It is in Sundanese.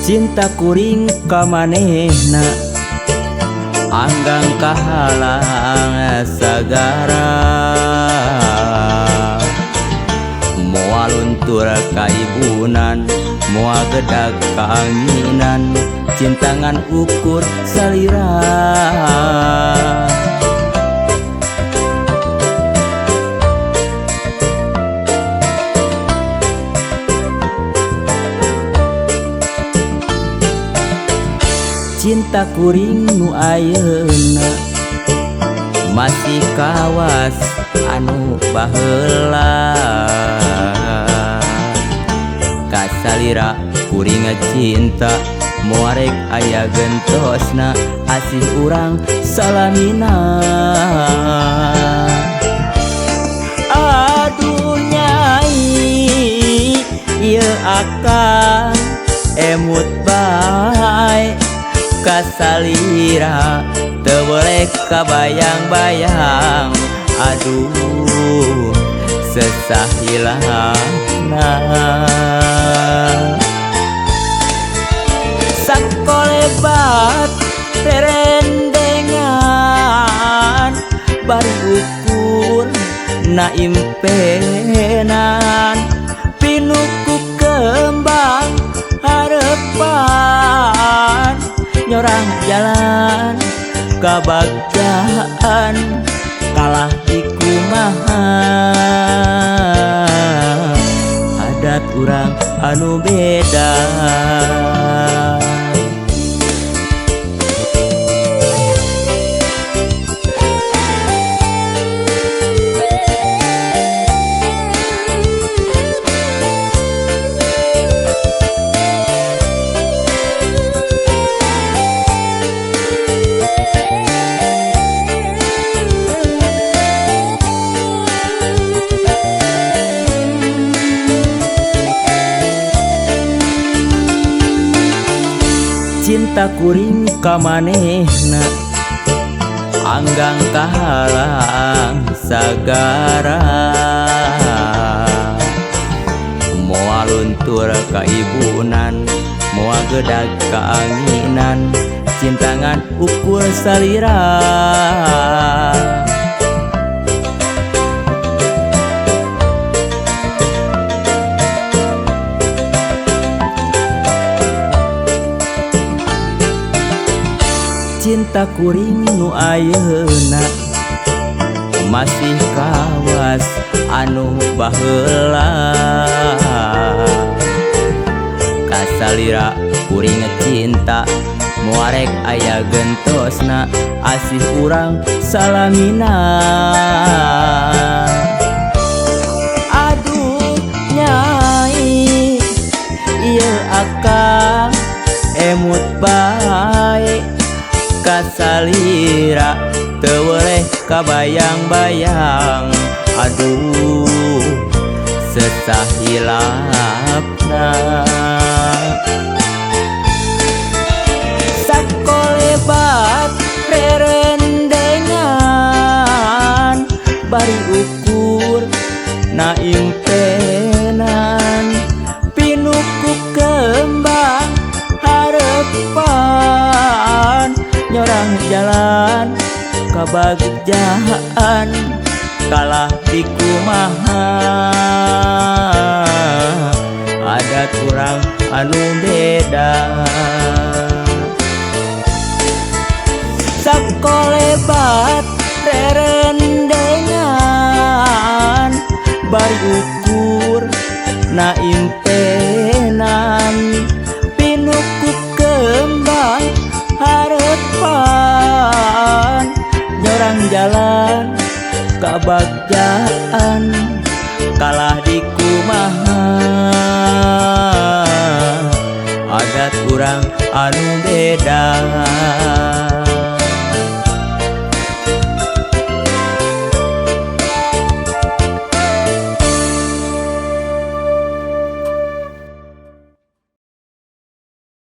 Cinta kuring ka manehna anggang kahalang sagara, moal luntur ka ibunan, moal gedag kaanginan, cintangan ukur salira. Cinta kuring nu ayeuna masih kawas anu baheula, kasalira kuring cinta muarek aya gentosna asih urang salamina. Aduh nyai ieu akang emut bae kasalira teu boleh kabayang-bayang. Aduh sesah hilangna sakolebat terendengan, bari ukur na impenan, pinuku kembang harepan, nyorang jalan kabagdaan kalah di kumaha. Adat urang anu beda. Cinta kuring ka manehna anggang kahalang sagara, moal luntur ka ibunan, moal gedag kaanginan, cintangan ukur salira. Cinta kuring nu ayeuna masih kawas anu baheula, kasalira kuring cinta muarek aya gentosna asih urang salamina. Aduh nyai ieu akang emut bae kasalira teu boleh kabayang-bayang. Aduh sesah hilapna sakolebat rerendengan, bari ukur na impenan, pinuku kembang harepan, nyorang jalan kabagjaan kalah di kumaha. Adat urang anu beda. Sakolebat rerendengan, bari ukur na impenan, pinuku kembang harepan, nyorang jalan kabagjaan kalah di kumaha. Adat urang anu beda.